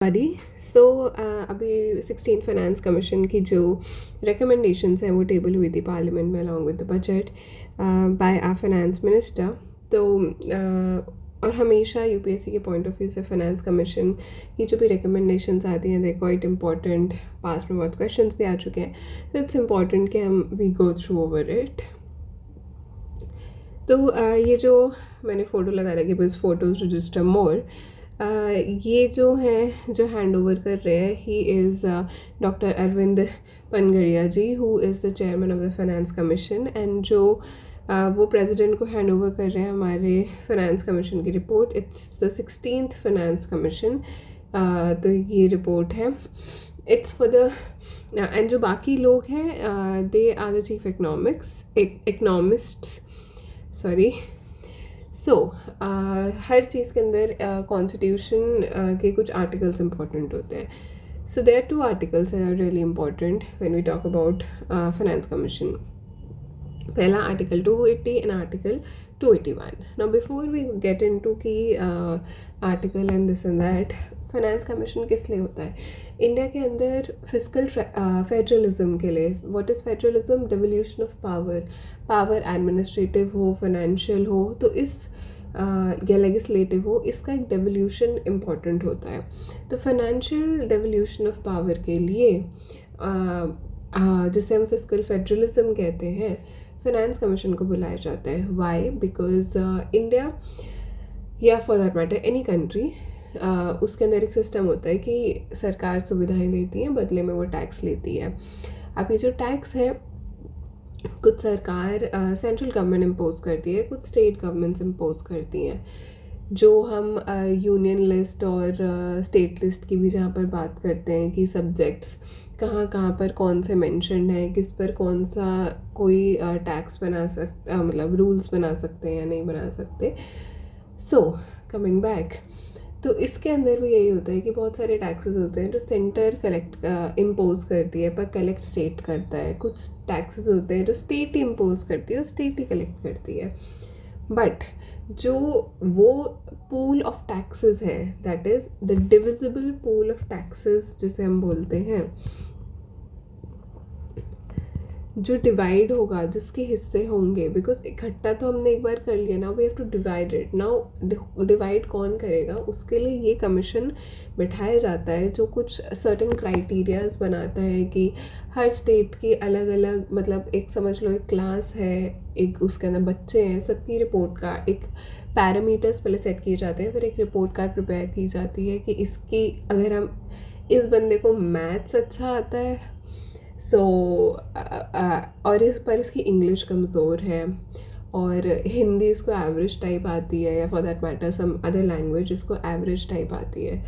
बडी सो अभी 16 finance commission की जो रिकमेंडेशंस हैं वो टेबल हुई थी पार्लियामेंट में along with the budget by our finance minister. तो और हमेशा यूपीएससी के पॉइंट ऑफ व्यू से फाइनेंस कमीशन की जो भी रिकमेंडेशंस आती हैं दे क्वाइट इंपॉर्टेंट। पास्ट में बहुत क्वेश्चंस भी आ चुके हैं, तो इट्स इम्पॉर्टेंट कि हम we go through over it. तो ये जो मैंने फ़ोटो लगा रखी है, फोटोज रजिस्टर मोर, ये जो है जो हैंड ओवर कर रहे हैं he is doctor Arvind Panagariya ji, who is the chairman of the finance commission. And जो वो प्रेसिडेंट को हैंड ओवर कर रहे हैं हमारे फाइनेंस कमीशन की report. It's the 16th finance commission. तो ये रिपोर्ट है, इट्स फॉर द एंड जो बाकी लोग हैं they are the chief economists sorry. So हर चीज़ के अंदर कॉन्स्टिट्यूशन के कुछ आर्टिकल्स इंपॉर्टेंट होते हैं। So there are 2 articles are really important when we talk about finance commission. पहला article 280 and article 281। Now before we get into key article and this and that, finance commission किस लिए होता है India के अंदर? Fiscal federalism के लिए। What is federalism? Devolution of power administrative हो, फाइनेंशियल हो, तो इस या लेजिस्लेटिव हो, इसका एक डेवोल्यूशन इम्पॉर्टेंट होता है। तो फाइनेंशियल डेवोल्यूशन ऑफ पावर के लिए जिसे हम फिस्कल फेडरलिज्म कहते हैं, फाइनेंस कमीशन को बुलाया जाता है। वाई? बिकॉज इंडिया या for that matter any country, उसके अंदर एक सिस्टम होता है कि सरकार सुविधाएं देती है, बदले में वो टैक्स लेती है। अब ये जो टैक्स है कुछ सरकार सेंट्रल गवर्नमेंट इम्पोज करती है, कुछ स्टेट गवर्नमेंट्स इम्पोज करती हैं। जो हम यूनियन लिस्ट और स्टेट लिस्ट की भी जहाँ पर बात करते हैं कि सब्जेक्ट्स कहाँ कहाँ पर कौन से मेंशन है, किस पर कौन सा कोई टैक्स बना सकता, मतलब रूल्स बना सकते हैं या नहीं बना सकते। सो कमिंग बैक, तो इसके अंदर भी यही होता है कि बहुत सारे टैक्सेस होते हैं जो सेंटर कलेक्ट इम्पोज करती है पर कलेक्ट स्टेट करता है। कुछ टैक्सेस होते हैं जो स्टेट इम्पोज करती है और स्टेट ही कलेक्ट करती है। बट जो वो पूल ऑफ टैक्सेस है, that is the divisible pool of taxes जिसे हम बोलते हैं, जो डिवाइड होगा, जिसके हिस्से होंगे, बिकॉज इकट्ठा तो हमने एक बार कर लिया, now we have to divide it. Now divide कौन करेगा, उसके लिए ये कमीशन बिठाया जाता है जो कुछ सर्टेन क्राइटेरियाज बनाता है कि हर स्टेट की अलग अलग, मतलब एक समझ लो एक क्लास है, एक उसके अंदर बच्चे हैं, सबकी रिपोर्ट कार्ड, एक पैरामीटर्स पहले सेट किए जाते हैं, फिर एक रिपोर्ट कार्ड प्रिपेयर की जाती है कि इसकी, अगर हम इस बंदे को मैथ्स अच्छा आता है सो और इस पर इसकी इंग्लिश कमज़ोर है और हिंदी इसको एवरेज टाइप आती है, या for that matter some other language इसको एवरेज टाइप आती है,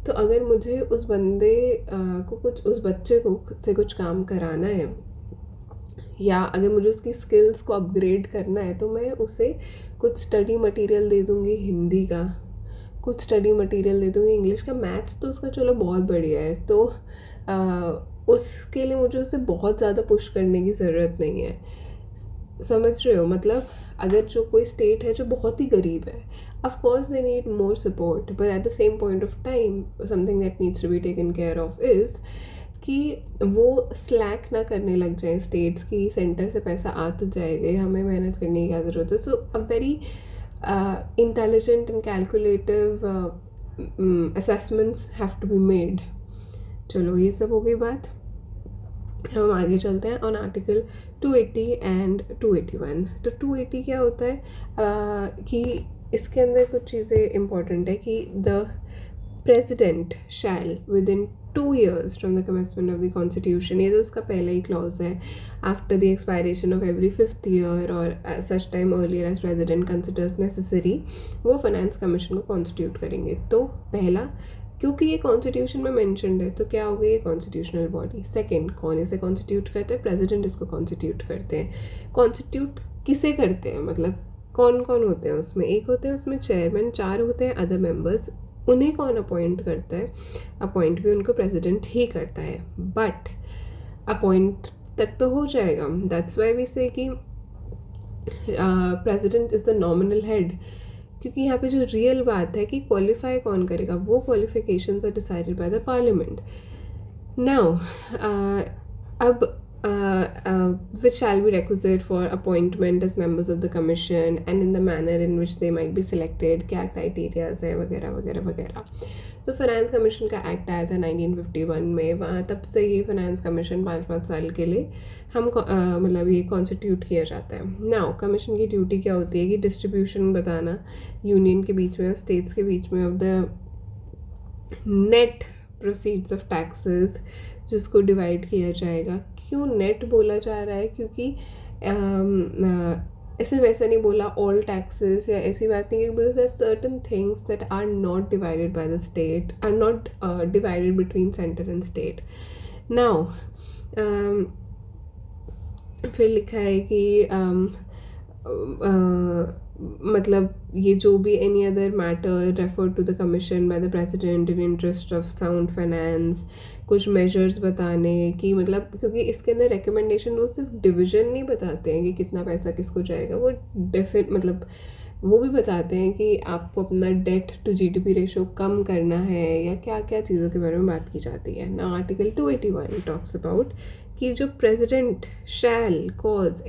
तो अगर मुझे उस बंदे को कुछ, उस बच्चे को से कुछ काम कराना है, या अगर मुझे उसकी स्किल्स को अपग्रेड करना है, तो मैं उसे कुछ स्टडी मटेरियल दे दूँगी हिंदी का, कुछ स्टडी मटेरियल दे दूँगी इंग्लिश का। मैथ्स तो उसका चलो बहुत बढ़िया है, तो उसके लिए मुझे उसे बहुत ज़्यादा पुश करने की ज़रूरत नहीं है। समझ रहे हो? मतलब अगर जो कोई स्टेट है जो बहुत ही गरीब है, of course they need more support, but at the same point of time something that needs to be taken care of is कि वो स्लैक ना करने लग जाए स्टेट्स की, सेंटर से पैसा आ तो जाएगा, हमें मेहनत करने की क्या ज़रूरत है। So a very intelligent and calculative assessments have to be made. चलो ये सब हो गई बात, हम आगे चलते हैं ऑन आर्टिकल 280 एंड 281। तो 280 क्या होता है कि इसके अंदर कुछ चीज़ें इंपॉर्टेंट है कि the president shall within 2 years from the commencement of the constitution, ये तो उसका पहला ही क्लॉज है, after the expiration of every 5th year और such time earlier as president considers necessary, वो फाइनेंस कमीशन को कॉन्स्टिट्यूट करेंगे। तो पहला, क्योंकि ये कॉन्स्टिट्यूशन में मेंशन्ड है तो क्या हो गई, ये कॉन्स्टिट्यूशनल बॉडी। सेकंड, कौन इसे कॉन्स्टिट्यूट करते हैं? प्रेसिडेंट इसको कॉन्स्टिट्यूट करते हैं। कॉन्स्टिट्यूट किसे करते हैं, मतलब कौन कौन होते हैं उसमें? एक होते हैं उसमें चेयरमैन, 4 होते हैं अदर मेंबर्स। उन्हें कौन अपॉइंट करता है? अपॉइंट भी उनको प्रेसिडेंट ही करता है, बट अपॉइंट तक तो हो जाएगा। दैट्स वाई वी से कि president is the nominal head, क्योंकि यहाँ पे जो रियल बात है कि क्वालिफाई कौन करेगा, वो qualifications are decided by the parliament. Now अब which shall be requisite for appointment as members of the commission and in the manner in which they might be selected, क्या criterias है वगैरह वगैरह वगैरह. तो फाइनेंस कमीशन का act आया था 1951 में. वहाँ तब से ये फाइनेंस कमीशन 5-5 साल के लिए हम मतलब ये कॉन्स्टिट्यूट किया जाता है. नाउ कमीशन की ड्यूटी क्या होती है कि डिस्ट्रीब्यूशन बताना यूनियन के बीच में और स्टेट्स के बीच में of the net proceeds of taxes, जिसको डिवाइड किया जाएगा. क्यों नेट बोला जा रहा है? क्योंकि ऐसे वैसे नहीं बोला ऑल टैक्सेस या ऐसी बात नहीं है, because there certain things that are not divided by the state, are not divided between centre and state. Now फिर लिखा है कि मतलब ये जो भी any other matter refer to the commission by the president in interest of sound finance, कुछ measures बताने की, मतलब क्योंकि इसके अंदर रिकमेंडेशन वो सिर्फ डिवीजन नहीं बताते हैं कि कितना पैसा किसको जाएगा, वो मतलब वो भी बताते हैं कि आपको अपना डेट टू जीडीपी रेशो कम करना है या क्या क्या चीज़ों के बारे में बात की जाती है ना. आर्टिकल 281 टॉक्स अबाउट कि जो president shell cause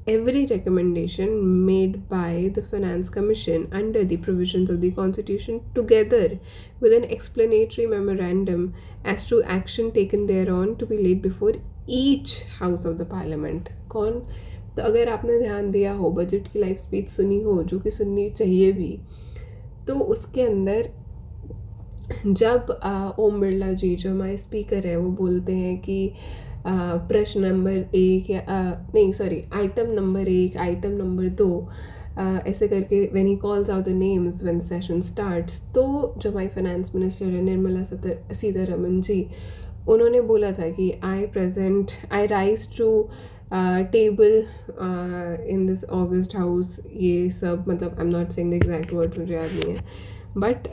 every recommendation made by the Finance Commission under the provisions of the Constitution together with an explanatory memorandum as to action taken thereon to be laid before each house of the parliament. कौन? तो अगर आपने ध्यान दिया हो, budget की live speech सुनी हो, जो कि सुननी चाहिए भी, तो उसके अंदर जब ओम बिरला जी जो हमारे स्पीकर हैं वो बोलते हैं कि प्रश्न नंबर 1 या नहीं sorry item number 1, item number 2 ऐसे करके when he calls out the names when the session starts, तो जो हमारी फाइनेंस मिनिस्टर है निर्मला सीतारमन जी, उन्होंने बोला था कि I rise to table in this august house, ये सब मतलब I am not saying the exact word, मुझे याद नहीं है, बट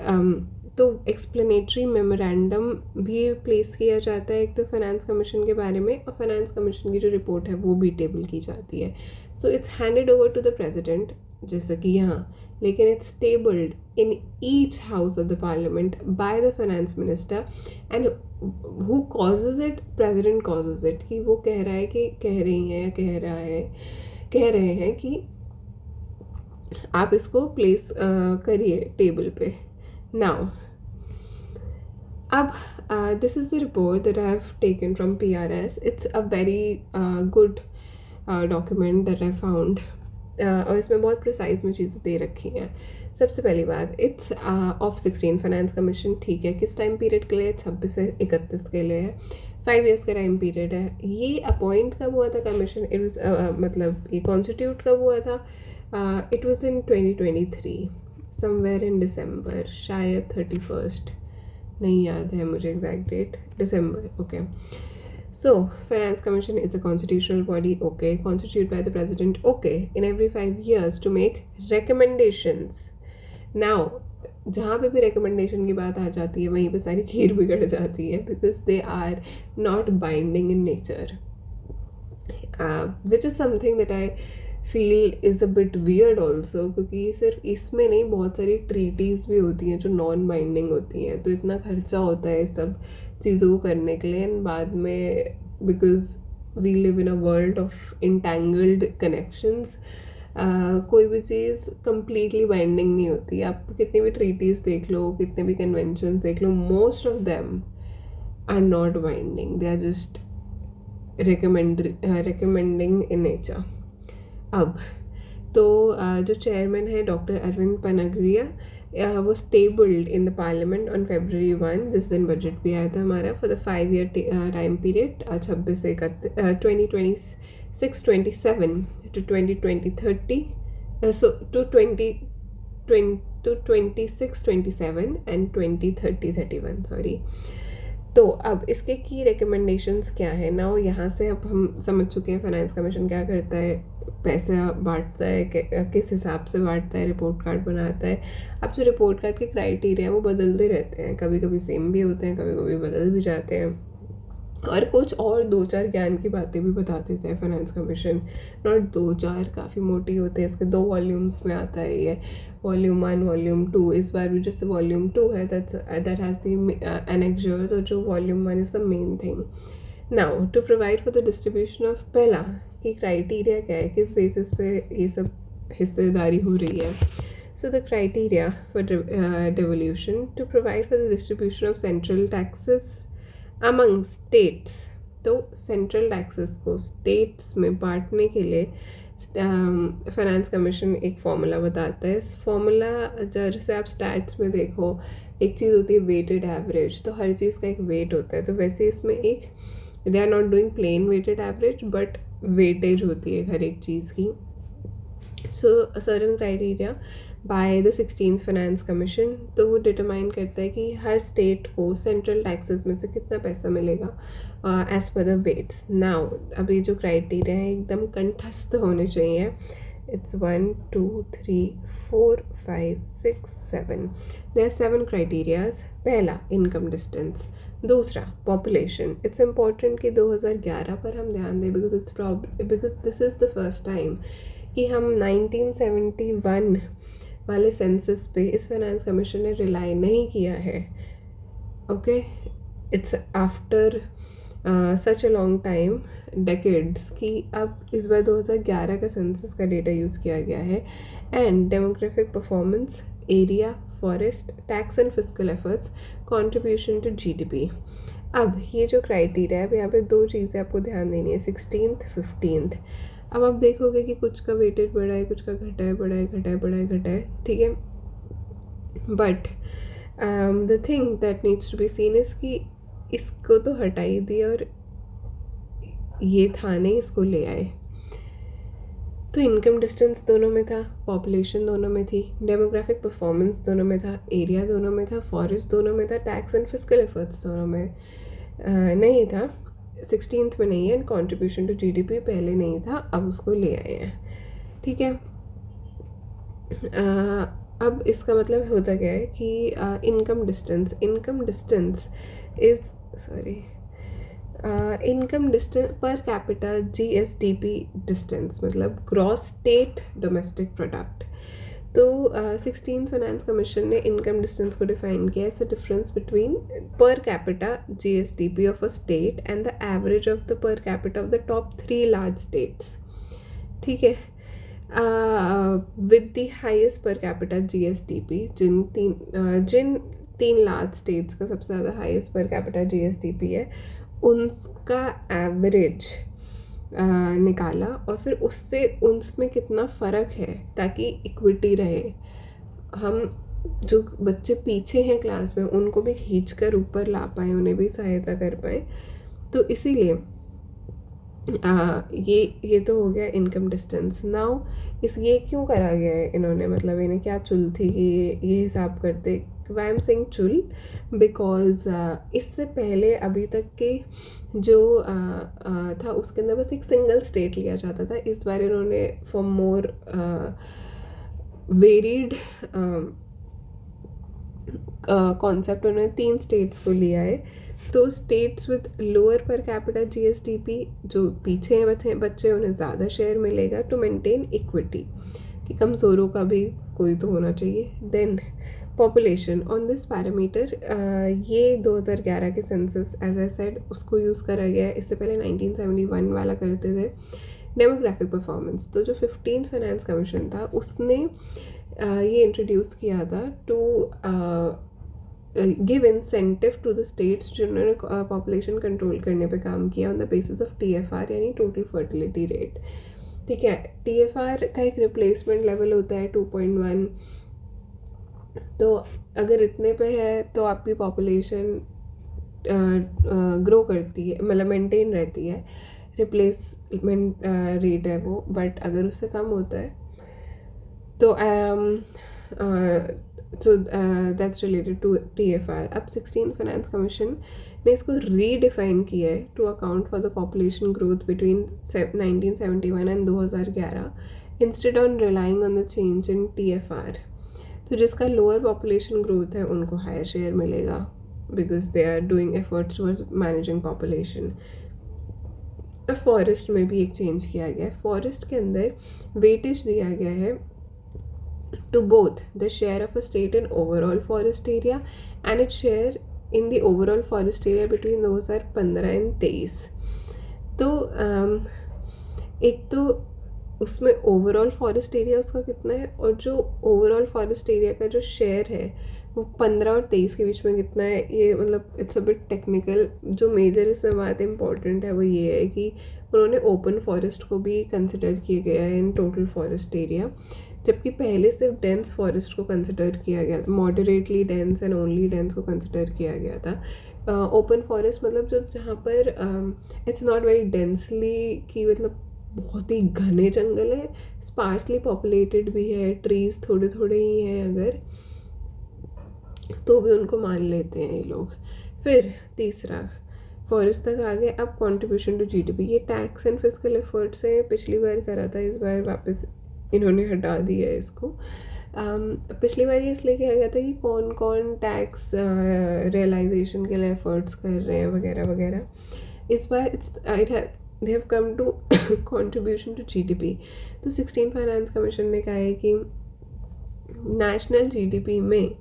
तो एक्सप्लेनेटरी मेमोरेंडम भी प्लेस किया जाता है एक तो फाइनेंस कमीशन के बारे में, और फाइनेंस कमीशन की जो रिपोर्ट है वो भी टेबल की जाती है. So it's handed over to the president जैसा कि यहाँ, लेकिन it's tabled in each house of the parliament by the finance minister and who causes it, president causes it, कि वो कह रहा है कि कह रही हैं या कह रहे हैं कि आप इसको प्लेस करिए टेबल पे. Now, this is the report that I have taken from PRS. It's a very good document that I found. और इसमें बहुत प्रिसाइज में चीज़ें दे रखी हैं. सबसे पहली बात, इट्स ऑफ 16 फाइनेंस कमीशन, ठीक है. किस टाइम पीरियड के लिए? 26 से 31 के लिए है. 5 years का टाइम पीरियड है. ये अपॉइंट कब हुआ था कमीशन? इट वाज मतलब ये कॉन्स्टिट्यूट कब हुआ था? It was in 2023 somewhere in December, शायद 31st, नहीं याद है मुझे एग्जैक्ट डेट, दिसंबर. Okay. So, Finance Commission is a constitutional body, okay, constituted by the President, okay, in every 5 years to make recommendations. Now, जहाँ पे भी recommendation की बात आ जाती है वहीं पे सारी खीर बिगड़ जाती है, because they are not binding in nature, which is something that I feel is a bit weird also, क्योंकि सिर्फ इसमें नहीं बहुत सारी ट्रीटीज़ भी होती हैं जो नॉन बाइंडिंग होती हैं, तो इतना खर्चा होता है इस सब चीज़ों को करने के लिए. एंड बाद में because we live in a world of entangled connections, कोई भी चीज़ कम्प्लीटली बाइंडिंग नहीं होती. आप कितनी भी ट्रीटीज़ देख लो, कितने भी कन्वेंशंस देख लो, most of them are not binding, they are just recommending in nature. अब तो जो चेयरमैन है डॉक्टर अरविंद पनागरिया, वो stabled in the parliament on February 1, जिस दिन बजट भी आया था हमारा, for the 5 year time period 26 से 2026-27 to 2030, so to 26-27 and 2030-31 sorry. तो अब इसके की रिकमेंडेशंस क्या है ना, यहाँ से अब हम समझ चुके हैं फाइनेंस कमीशन क्या करता है, पैसा बांटता है, किस हिसाब से बांटता है, रिपोर्ट कार्ड बनाता है. अब जो रिपोर्ट कार्ड के क्राइटेरिया हैं वो बदलते रहते हैं, कभी कभी सेम भी होते हैं, कभी कभी बदल भी जाते हैं. और कुछ और 2-4 ज्ञान की बातें भी बता देता है फाइनेंस कमीशन। नॉट 2-4, काफ़ी मोटी होते हैं, इसके 2 वॉल्यूम्स में आता है ये, वॉल्यूम 1 वॉल्यूम 2। इस बार भी जैसे वॉल्यूम 2 है दैट हैज़ द एनेक्जर्स, और जो volume 1 is the main thing. Now to provide for the distribution of, पहला कि क्राइटेरिया क्या है, किस बेसिस पे ये सब हिस्सेदारी हो रही है। So the criteria for devolution to provide for the distribution of central taxes among states। तो सेंट्रल टैक्सेस को स्टेट्स में बांटने के लिए फाइनेंस कमीशन एक फार्मूला बताता है। इस फार्मूला जैसे आप स्टैट्स में देखो, एक चीज़ होती है वेटेड एवरेज, तो हर चीज़ का एक वेट होता है। तो वैसे इसमें एक, they are not doing plain weighted average but weightage होती है हर एक चीज़ की। So certain criteria by the 16th finance commission, तो वो डिटरमाइन करता है कि हर स्टेट को सेंट्रल टैक्सेस में से कितना पैसा मिलेगा as per the weights. Now अब ये जो क्राइटेरिया है एकदम कंठस्थ होने चाहिए। It's 1 2 3 4 5 6 7, there are 7 criterias. पहला इनकम डिस्टेंस, दूसरा पॉपुलेशन। इट्स इम्पॉर्टेंट कि 2011 पर हम ध्यान दें, because this is the first time कि हम 1971 वाले सेंसस पे इस फाइनेंस कमीशन ने रिलाई नहीं किया है। Okay, it's after such a long time, decades, कि अब इस बार 2011 का सेंसस का डेटा यूज़ किया गया है। And demographic performance, area, forest, tax and fiscal efforts, contribution to GDP. अब ये जो क्राइटेरिया है, अब यहाँ पे 2 चीज़ें आपको ध्यान देनी है, 16th 15th। अब आप देखोगे कि कुछ का वेटेज बढ़ा है, कुछ का घटा है, बढ़ा है, घटा है, बढ़ा है, घटा है, ठीक है। But the thing that needs to be seen is कि इसको तो हटा ही दिया और ये था नहीं, इसको ले आए। तो इनकम डिस्टेंस दोनों में था, पॉपुलेशन दोनों में थी, डेमोग्राफिक परफॉर्मेंस दोनों में था, एरिया दोनों में था, फॉरेस्ट दोनों में था, टैक्स एंड फिस्कल एफर्ट्स दोनों में नहीं था। 16th में नहीं है, एंड कॉन्ट्रीब्यूशन टू जीडीपी पहले नहीं था, अब उसको ले आए हैं, ठीक है। अब इसका मतलब होता क्या है कि income distance is income distance per capita GSDP distance, मतलब ग्रॉस स्टेट डोमेस्टिक प्रोडक्ट। तो 16th फाइनेंस कमीशन ने इनकम डिस्टेंस को डिफाइन किया as the difference between per capita GSDP of a state and the average of the per capita of the top 3 large states, ठीक है। With the highest per capita GSDP, जिन 3 large states का सबसे ज़्यादा highest per capita GSDP है, उनका average निकाला और फिर उससे उसमें कितना फ़र्क है ताकि इक्विटी रहे। हम जो बच्चे पीछे हैं क्लास में उनको भी खींच कर ऊपर ला पाएँ, उन्हें भी सहायता कर पाएँ। तो इसीलिए ये तो हो गया इनकम डिस्टेंस। नाउ ये क्यों करा गया है इन्होंने, मतलब इन्हें क्या चुल थी कि ये हिसाब करते। वाई एम सेइंग चुल बिकॉज इससे पहले अभी तक के जो था उसके अंदर बस एक सिंगल स्टेट लिया जाता था। इस बार इन्होंने फॉर मोर वेरीड कॉन्सेप्ट उन्होंने 3 स्टेट्स को लिया है। तो स्टेट्स विद लोअर पर कैपिटा जीएसडीपी, जो पीछे हैं बच्चे, उन्हें ज़्यादा शेयर मिलेगा टू मेंटेन इक्विटी, कि कमज़ोरों का भी कोई तो होना चाहिए। Then population on this parameter, ये 2011 के सेंसस एज आई सेड उसको यूज़ करा गया है, इससे पहले 1971 वाला करते थे। डेमोग्राफिक परफॉर्मेंस, तो जो 15th फाइनेंस कमीशन था उसने ये इंट्रोड्यूस किया था to give incentive to the states जिन्होंने पॉपुलेशन कंट्रोल करने पे काम किया on the basis of TFR, यानी टोटल फर्टिलिटी रेट, ठीक है। टीएफआर का एक रिप्लेसमेंट लेवल होता है 2.1, तो अगर इतने पे है तो आपकी पॉपुलेशन ग्रो करती है, मतलब मेंटेन रहती है, रिप्लेसमेंट रेट है वो। बट अगर उससे कम होता है तो so that's related to TFR. अब 16th फाइनेंस कमीशन ने इसको रीडिफाइन किया है to account for the population growth between 1971 and 2011 instead on relying on the change in TFR। तो जिसका लोअर पॉपुलेशन ग्रोथ है उनको हायर शेयर मिलेगा, because they are doing efforts towards managing population. Forest में भी एक चेंज किया गया है। फॉरेस्ट के अंदर वेटेज दिया गया है to both the share of a state in overall forest area and its share in the overall forest area between those are 15 and 23। तो एक तो उसमें ओवरऑल फॉरेस्ट एरिया उसका कितना है, और जो ओवरऑल फॉरेस्ट एरिया का जो शेयर है वो 15 और 23 के बीच में कितना है, ये मतलब इट्स अ बिट टेक्निकल। जो मेजर इसमें बात इम्पॉर्टेंट है वो ये है कि उन्होंने ओपन फॉरेस्ट को भी कंसिडर किया गया है इन टोटल फॉरेस्ट एरिया, जबकि पहले सिर्फ डेंस फॉरेस्ट को कंसिडर किया गया था, moderately dense and only dense को कंसिडर किया गया था। ओपन फॉरेस्ट मतलब जो जहाँ पर इट्स नॉट वेरी डेंसली कि मतलब बहुत ही घने जंगल है, स्पार्सली पॉपुलेटेड भी है, ट्रीज थोड़े थोड़े ही हैं अगर, तो भी उनको मान लेते हैं ये लोग। फिर तीसरा फॉरेस्ट तक आ गए। अब कंट्रीब्यूशन टू जीडीपी, ये टैक्स एंड फिस्कल एफर्ट्स से पिछली बार करा था, इस बार वापस इन्होंने हटा दिया है इसको। पिछली बार ये इसलिए किया गया था कि कौन कौन टैक्स रियलाइजेशन के लिए एफर्ट्स कर रहे हैं वगैरह वगैरह। इस बार they have come to contribution to GDP. तो 16 फाइनेंस कमीशन ने कहा है कि नेशनल जीडीपी में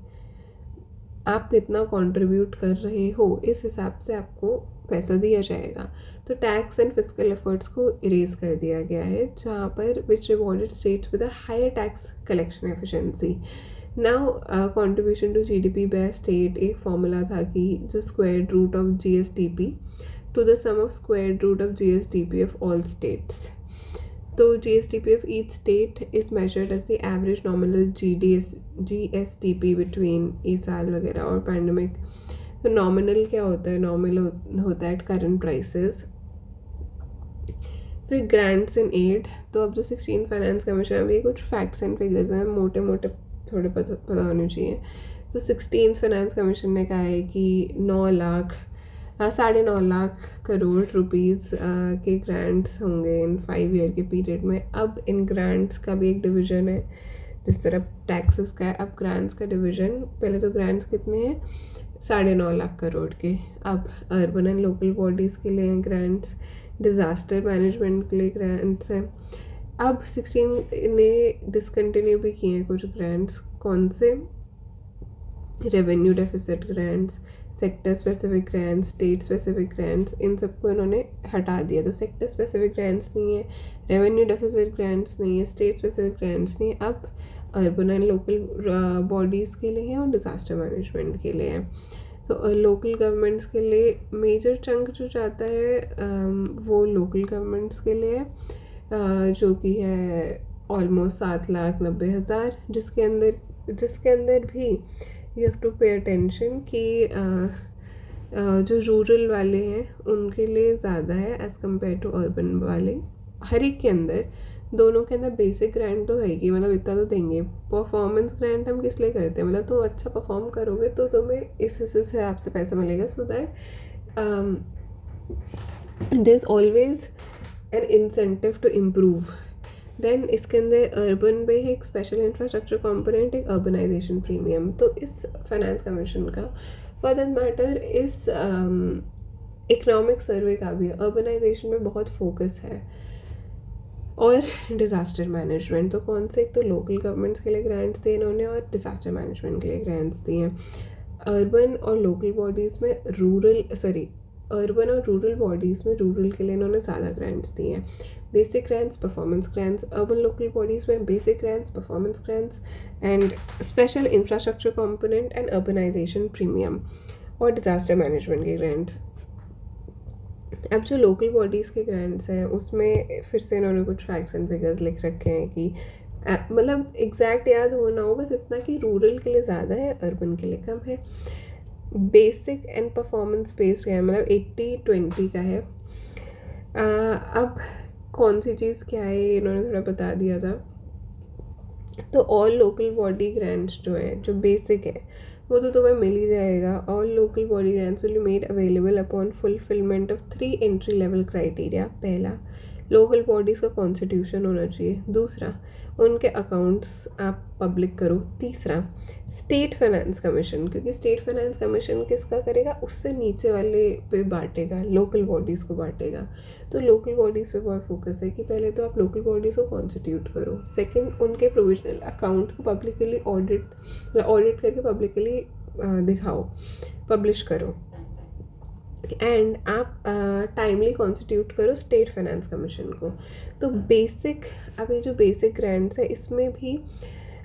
आप कितना कंट्रीब्यूट कर रहे हो इस हिसाब से आपको पैसा दिया जाएगा। तो टैक्स एंड फिस्कल एफर्ट्स को इरेज कर दिया गया है, जहाँ पर which rewarded states with a higher tax collection efficiency. Now contribution to GDP by state एक फॉर्मूला था कि जो square root of GSDP to the sum of square root of GSDP of all states. तो GSDP of each state is measured as the average nominal GSDP between ई साल वगैरह और pandemic. तो नॉमिनल क्या होता है, नॉमिनल होता है एट करंट प्राइसेस। फिर ग्रांट्स इन एड, तो अब जो 16 फाइनेंस कमीशन, अब ये कुछ फैक्ट्स एंड फिगर्स हैं, मोटे मोटे थोड़े पता होने चाहिए। तो 16 फाइनेंस कमीशन ने कहा है कि 9.5 लाख करोड़ रुपीज़ के ग्रांट्स होंगे इन 5 ईयर के पीरियड में। अब इन ग्रांट्स का भी एक डिवीज़न है, जिस तरह टैक्सेस का है अब ग्रांट्स का डिवीज़न। पहले तो ग्रांट्स कितने हैं, 9.5 लाख करोड़ के। अब अर्बन एंड लोकल बॉडीज़ के लिए हैं ग्रांट्स, डिज़ास्टर मैनेजमेंट के लिए ग्रांट्स हैं। अब 16 ने डिसकंटिन्यू भी किए हैं कुछ ग्रांट्स। कौन से, revenue deficit grants, sector specific grants, state specific grants, इन सबको इन्होंने हटा दिया। तो सेक्टर स्पेसिफिक ग्रांट्स नहीं है, रेवेन्यू डेफिसिट ग्रांट्स नहीं है, स्टेट स्पेसिफिक ग्रांट्स नहीं है। अब अर्बन एंड लोकल बॉडीज़ के लिए हैं और डिज़ास्टर मैनेजमेंट के लिए हैं। तो लोकल गवर्नमेंट्स के लिए मेजर चंक जो जाता है वो लोकल गवर्नमेंट्स के लिए है, जो कि है ऑलमोस्ट 7,90,000, जिसके अंदर भी you have to pay attention कि जो रूरल वाले हैं उनके लिए ज़्यादा है एज़ कम्पेयर टू अर्बन वाले। हर एक के अंदर, दोनों के अंदर बेसिक ग्रांट तो है कि मतलब इतना तो देंगे। परफॉर्मेंस ग्रांट हम किस लिए करते हैं, मतलब तुम अच्छा परफॉर्म करोगे तो तुम्हें इस हिस्से से आपसे पैसा मिलेगा, so that there is always an incentive to improve. Then इसके अंदर अर्बन में है एक स्पेशल इंफ्रास्ट्रक्चर कंपोनेंट, एक अर्बनाइजेशन प्रीमियम। तो इस फाइनेंस कमीशन का फॉर दैट मैटर इस इकोनॉमिक सर्वे का भी अर्बनाइजेशन में बहुत फोकस है, और डिज़ास्टर मैनेजमेंट। तो कौन से, एक तो लोकल गवर्नमेंट्स के लिए ग्रांट्स दिए इन्होंने और डिज़ास्टर मैनेजमेंट के लिए ग्रांट्स दिए हैं। अर्बन और लोकल बॉडीज़ में अर्बन और रूरल बॉडीज़ में रूरल के लिए इन्होंने ज़्यादा ग्रांट्स दिए हैं। Basic grants, performance grants, urban local bodies में basic grants, performance grants and special infrastructure component and urbanisation premium, और डिज़ास्टर मैनेजमेंट के ग्रांट्स। अब जो लोकल बॉडीज़ के ग्रांट्स हैं उसमें फिर से इन्होंने कुछ फैक्ट्स एंड फिगर्स लिख रखे हैं कि मतलब एग्जैक्ट याद हो ना हो, बस इतना कि रूरल के लिए ज़्यादा है, अर्बन के लिए कम है। बेसिक एंड परफॉर्मेंस बेस्ड है, मतलब 80-20 का है। अब कौन सी चीज़ क्या है इन्होंने थोड़ा बता दिया था। तो ऑल लोकल बॉडी ग्रांट्स जो है, जो बेसिक है वो तो तुम्हें मिल ही जाएगा। All local body grants will be made available upon fulfilment of 3 entry level criteria. पहला, लोकल बॉडीज़ का कॉन्स्टिट्यूशन होना चाहिए। दूसरा, उनके अकाउंट्स आप पब्लिक करो। तीसरा, स्टेट फाइनेंस कमीशन, क्योंकि स्टेट फाइनेंस कमीशन किसका करेगा, उससे नीचे वाले पे बांटेगा, लोकल बॉडीज़ को बांटेगा। तो लोकल बॉडीज़ पे बहुत फोकस है कि पहले तो आप लोकल बॉडीज़ को कॉन्स्टिट्यूट करो। सेकंड, उनके प्रोविजनल अकाउंट को पब्लिकली ऑडिट करके पब्लिकली दिखाओ, पब्लिश करो। एंड आप टाइमली कॉन्स्टिट्यूट करो स्टेट फाइनेंस कमीशन को। तो बेसिक, अब ये जो बेसिक ग्रांट्स है इसमें भी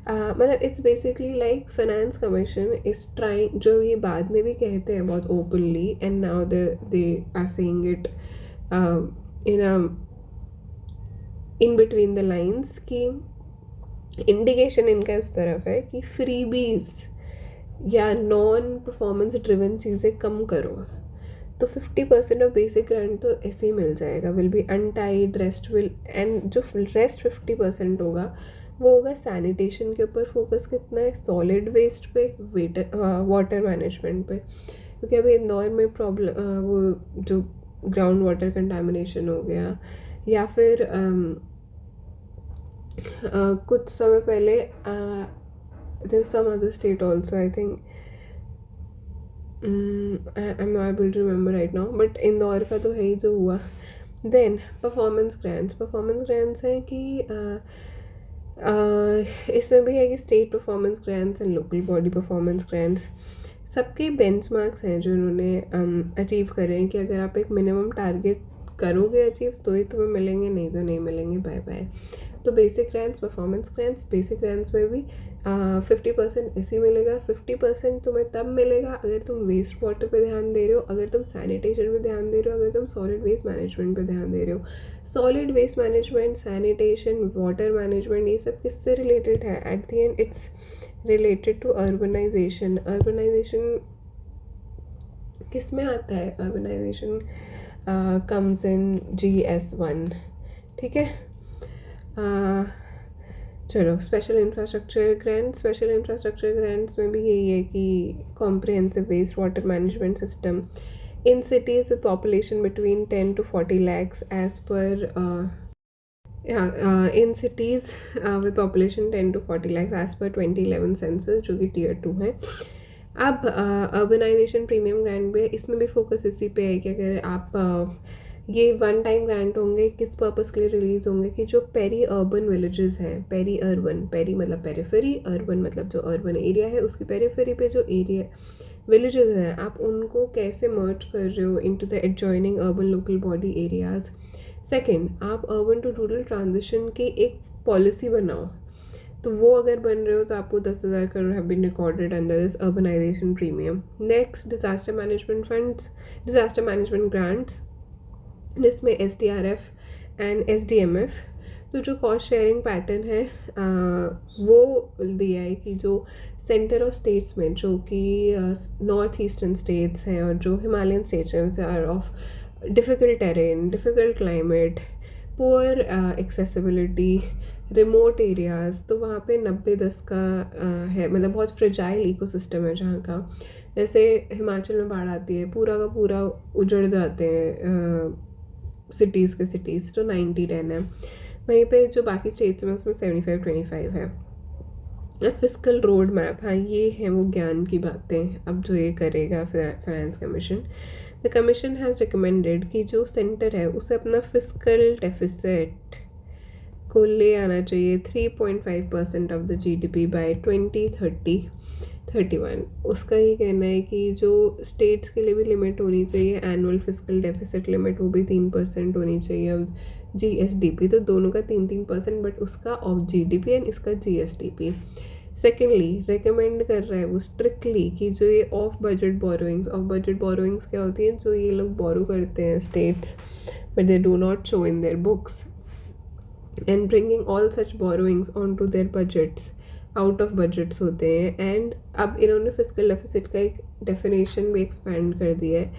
मतलब it's basically like finance commission is trying, जो ये बाद में भी कहते हैं बहुत openly, and now they are saying it in between the lines, कि इंडिकेशन इनका इस तरफ है कि फ्रीबीज या नॉन परफॉर्मेंस ड्रिवन चीज़ें कम करो। तो 50% ऑफ बेसिक ग्रांट तो ऐसे ही मिल जाएगा, will be untied, rest will, and जो रेस्ट 50% होगा वो होगा सैनिटेशन के ऊपर फोकस कितना है, सॉलिड वेस्ट पे, वाटर मैनेजमेंट पे, क्योंकि अभी इंदौर में प्रॉब्लम वो जो ग्राउंड वाटर कंटामिनेशन हो गया, या फिर कुछ समय पहले there some other state also, I think I am not able to remember right now, but Indore का तो है ही जो हुआ। देन परफॉर्मेंस ग्रांट्स हैं कि इसमें भी है कि state performance grants and local body performance grants, सबके बेंचमार्क्स हैं जो उन्होंने अचीव करे हैं, कि अगर आप एक मिनिमम टारगेट करोगे अचीव तो ही तुम्हें मिलेंगे, नहीं तो नहीं मिलेंगे, बाय बाय। तो basic grants, performance grants, basic grants में भी 50% ऐसे मिलेगा। 50% तुम्हें तब मिलेगा अगर तुम वेस्ट वाटर पे ध्यान दे रहे हो, अगर तुम सैनिटेशन पे ध्यान दे रहे हो, अगर तुम सॉलिड वेस्ट मैनेजमेंट पे ध्यान दे रहे हो। Solid waste management, sanitation, water management, ये सब किससे रिलेटेड है? At the end it's related to urbanisation. Urbanisation किस में आता है? अर्बनाइजेशन कम्स इन GS1, ठीक है। चलो, स्पेशल इंफ्रास्ट्रक्चर ग्रांट्स में भी यही है कि comprehensive waste water management system in cities with population between 10 to 40 lakhs as per in cities with population 10 to 40 lakhs as per 2011 census, जो कि Tier 2 है। अब अर्बनाइजेशन प्रीमियम ग्रांट भी है, इसमें भी फोकस इसी पे है कि अगर आप ये वन टाइम ग्रांट होंगे, किस पर्पस के लिए रिलीज़ होंगे, कि जो पेरी अर्बन विलेजेस हैं, पेरी अर्बन, पेरी मतलब पेरिफेरी, अर्बन मतलब जो अर्बन एरिया है उसकी पेरिफेरी पे जो एरिया विलेजेस हैं, आप उनको कैसे मर्ज कर रहे हो into the adjoining urban local body areas. Second, आप अर्बन टू रूरल ट्रांजिशन की एक पॉलिसी बनाओ, तो वो अगर बन रहे हो तो आपको 10,000 crore have been recorded under this urbanisation premium. Next, disaster management funds, disaster management grants, जिसमें SDRF एंड SDMF। तो जो कॉस्ट शेयरिंग पैटर्न है वो दिया है कि जो सेंटर ऑफ स्टेट्स में, जो कि नॉर्थ ईस्टर्न स्टेट्स हैं और जो हिमालयन स्टेट्स हैं, are of difficult terrain, difficult climate, poor accessibility, remote areas, तो वहाँ पे 90-10 का है, मतलब बहुत फ्रेजाइल इकोसिस्टम है जहाँ का। जैसे हिमाचल में बाढ़ आती है, पूरा का पूरा उजड़ जाते हैं सिटीज़ के सिटीज़, तो 90-10 है। वहीं पे जो बाकी स्टेट्स में उसमें 75-25 है। फिस्कल रोड मैप, हाँ ये है वो ज्ञान की बातें। अब जो ये करेगा finance commission, the commission has recommended कि जो सेंटर है उसे अपना फिस्कल डेफिसिट को ले आना चाहिए 3.5% ऑफ द GDP बाय 2031। उसका ये कहना है कि जो स्टेट्स के लिए भी लिमिट होनी चाहिए, एनुअल फिस्कल डेफिसिट लिमिट, वो भी 3% होनी चाहिए अब GSDP, तो दोनों का 3-3%, बट उसका ऑफ GDP एंड इसका GSDP। सेकेंडली, रिकमेंड कर रहा है वो स्ट्रिक्टली कि जो ये ऑफ बजट बोरोइंग्स क्या होती हैं, जो ये लोग बोरो करते हैं states but they do not show in their books, and bringing all such borrowings on to their budgets, out of budgets होते हैं। एंड अब इन्होंने फिस्कल डेफिसिट का एक डेफिनेशन भी एक्सपैंड कर दिया है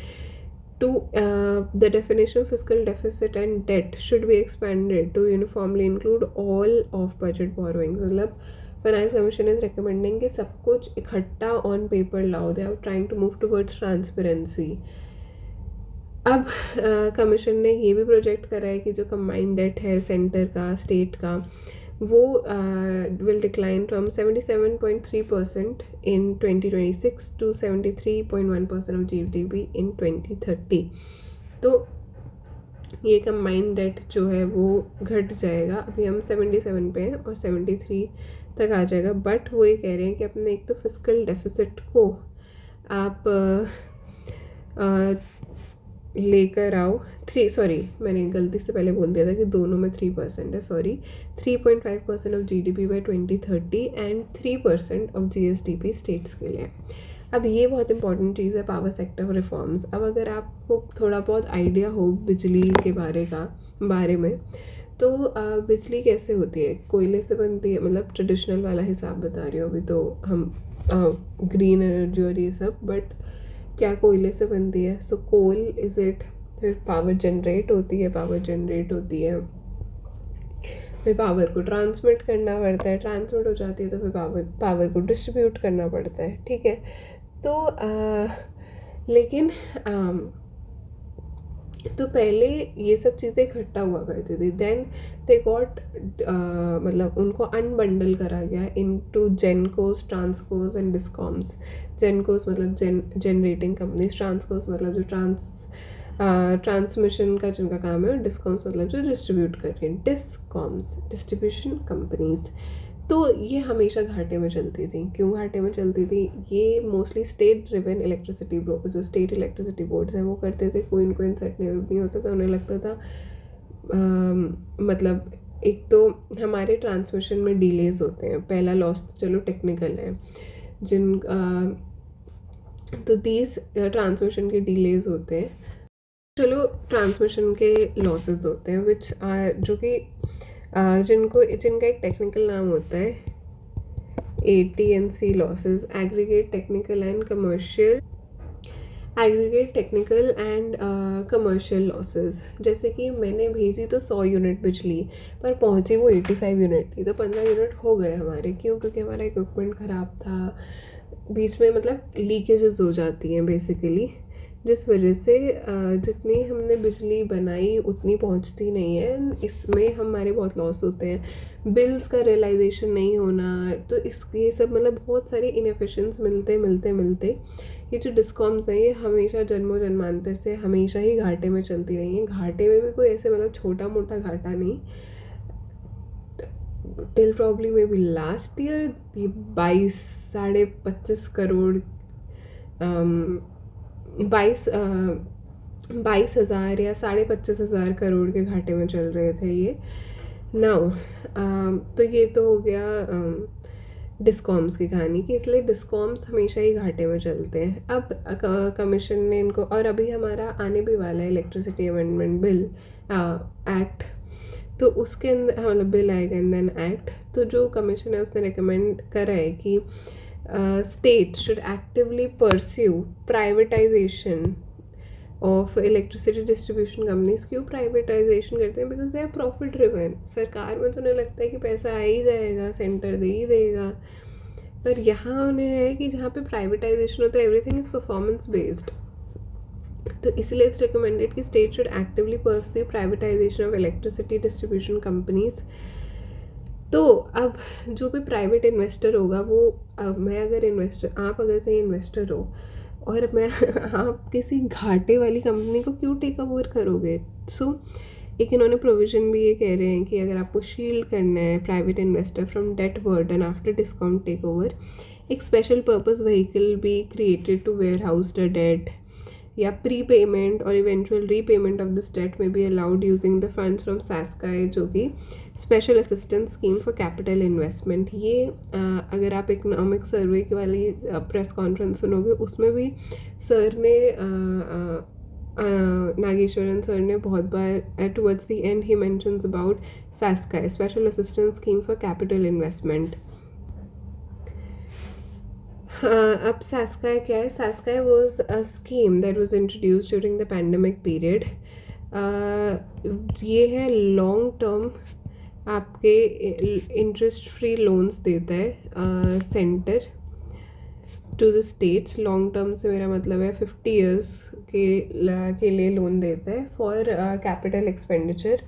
to the definition of fiscal deficit and debt should be expanded to uniformly include all of budget borrowings. मतलब फाइनेंस कमीशन इज रिकमेंडिंग कि सब कुछ इकट्ठा ऑन पेपर लाओ, they are trying to move towards transparency. अब commission ने ये भी प्रोजेक्ट करा है कि जो कंबाइंड डेट है सेंटर का स्टेट का वो will decline from 77.3% in 2026 to 73.1% of GDP इन 2030। तो ये कंबाइंड डेट जो है वो घट जाएगा। अभी हम 77 पे हैं और 73 तक आ जाएगा। बट वो ये कह रहे हैं कि अपने एक तो फिस्कल डेफिसिट को आप लेकर आओ मैंने गलती से पहले बोल दिया था कि दोनों में 3% है, 3.5% of GDP by 2030 and 3% of GSDP states के लिए। अब ये बहुत इंपॉर्टेंट चीज़ है पावर सेक्टर रिफॉर्म्स। अब अगर आपको थोड़ा बहुत आइडिया हो बिजली के बारे में तो बिजली कैसे होती है, कोयले से बनती है, मतलब ट्रेडिशनल वाला हिसाब बता रही हूँ अभी तो हम ग्रीन एनर्जी और ये सब, बट क्या कोयले से बनती है। सो कोल इज़ इट, फिर पावर जनरेट होती है, फिर पावर को ट्रांसमिट करना पड़ता है, ट्रांसमिट हो जाती है तो फिर पावर को डिस्ट्रीब्यूट करना पड़ता है, ठीक है। तो लेकिन तो पहले ये सब चीज़ें इकट्ठा हुआ करती थी, देन दे गॉट मतलब उनको अनबंडल करा गया into gencos, ट्रांसकोस and discoms. Gencos मतलब जनरेटिंग कंपनीज, ट्रांसकोस मतलब जो ट्रांसमिशन का जिनका काम है, और डिस्कॉम्स मतलब जो डिस्ट्रीब्यूट कर रही हैं, डिस्कॉम्स डिस्ट्रीब्यूशन कंपनीज। तो ये हमेशा घाटे में चलती थी। क्यों घाटे में चलती थी? ये मोस्टली स्टेट ड्रिवन इलेक्ट्रिसिटी जो स्टेट इलेक्ट्रिसिटी बोर्ड्स हैं वो करते थे। कोई इनको इंसेट नहीं होता था, उन्हें लगता था मतलब एक तो हमारे ट्रांसमिशन में डिलेज होते हैं, पहला लॉस तो चलो टेक्निकल है, तो 30 ट्रांसमिशन के डिलेज होते हैं, चलो ट्रांसमिशन के लॉसेस होते हैं विच जो कि जिनका एक टेक्निकल नाम होता है AT&C losses, aggregate technical and commercial losses. जैसे कि मैंने भेजी तो 100 यूनिट बिजली, पर पहुंची वो 85 यूनिट थी, तो 15 यूनिट हो गए हमारे। क्यों? क्योंकि हमारा इक्विपमेंट ख़राब था, बीच में मतलब लीकेजेस हो जाती हैं बेसिकली, जिस वजह से जितनी हमने बिजली बनाई उतनी पहुंचती नहीं है। इसमें हमारे बहुत लॉस होते हैं, बिल्स का रियलाइजेशन नहीं होना, तो ये सब मतलब बहुत सारी इनएफिशिएंस मिलते ये जो डिस्कॉम्स हैं ये हमेशा जन्मों जन्मांतर से हमेशा ही घाटे में चलती रही हैं। घाटे में भी कोई ऐसे मतलब छोटा मोटा घाटा नहीं, टिल प्रॉब्ली में भी लास्ट ईयर 22-25 करोड़ 22,000 या 25,500 करोड़ के घाटे में चल रहे थे ये नाउ। तो ये तो हो गया डिस्कॉम्स की कहानी की, इसलिए डिस्कॉम्स हमेशा ही घाटे में चलते हैं। अब कमीशन ने इनको, और अभी हमारा आने भी वाला है इलेक्ट्रिसिटी अमेंडमेंट बिल एक्ट, तो उसके अंदर मतलब बिल आएगा एंड देन एक्ट। तो जो कमीशन है उसने रिकमेंड करा है कि states should actively pursue privatization of electricity distribution companies। क्यों प्राइवेटाइजेशन करते हैं? Because they are profit driven. सरकार में तो उन्हें लगता है कि पैसा आ ही जाएगा, सेंटर दे ही देगा, पर यहाँ उन्हें है कि जहाँ पे प्राइवेटाइजेशन होता है एवरीथिंग इज़ परफॉर्मेंस बेस्ड। तो इसलिए इट्स रिकमेंडेड कि state should actively pursue privatisation of electricity distribution companies. तो अब जो भी प्राइवेट इन्वेस्टर होगा वो आप अगर कहीं इन्वेस्टर हो और आप किसी घाटे वाली कंपनी को क्यों टेक ओवर करोगे? एक इन्होंने प्रोविज़न भी ये कह रहे हैं कि अगर आपको शील्ड करना है private investor from debt burden after discount take over, एक special purpose vehicle be created to warehouse the debt, या प्री पेमेंट और eventual repayment of this debt may be allowed using the funds from SASCI, जो कि special assistance scheme for capital investment. ये अगर आप economic survey की वाली press conference सुनोगे उसमें भी सर ने नागेश्वरन सर ने बहुत बार towards the end he mentions about SASCI, special assistance scheme for capital investment. अब सैस्काई क्या है? SASCI was a scheme that was introduce during the pandemic period. ये है लॉन्ग टर्म आपके इंटरेस्ट फ्री लोन्स देता है centre, to the states. Long term से मेरा मतलब है 50 ईयर्स के लिए लोन देता है for capital expenditure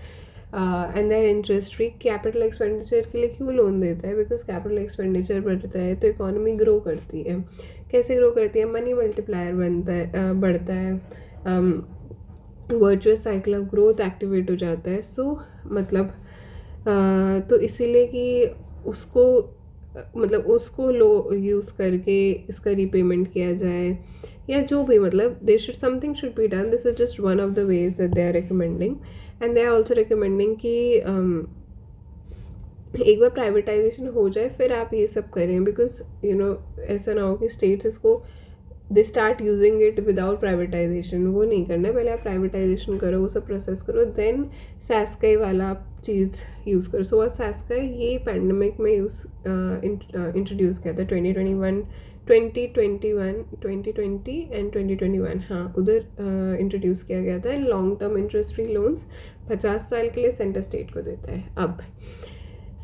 and their interest free. Capital expenditure के लिए क्यों लोन देता है? बिकॉज कैपिटल एक्सपेंडिचर बढ़ता है तो इकोनॉमी ग्रो करती है। कैसे ग्रो करती है? मनी मल्टीप्लायर बनता है, बढ़ता है, virtuous cycle of growth activate हो जाता है। सो मतलब तो इसीलिए कि उसको मतलब उसको लो यूज़ करके इसका रीपेमेंट किया जाए या जो भी, मतलब they should something should be done. This is just one of the ways that they are recommending and they are also recommending कि एक बार प्राइवेटाइजेशन हो जाए फिर आप ये सब करें। बिकॉज यू नो ऐसा ना हो कि स्टेट्स इसको they start using it without privatisation. वो नहीं करना है, पहले आप प्राइवेटाइजेशन करो, वो सब प्रोसेस करो, देन सैस्काई वाला चीज़ यूज़ करो। सो सैस्काई ये पैंडमिक में इंट्रोड्यूस किया था 2020 एंड 2021, हाँ उधर इंट्रोड्यूस किया गया था। Long term interest free loans 50 साल के लिए सेंटर स्टेट को देता है। अब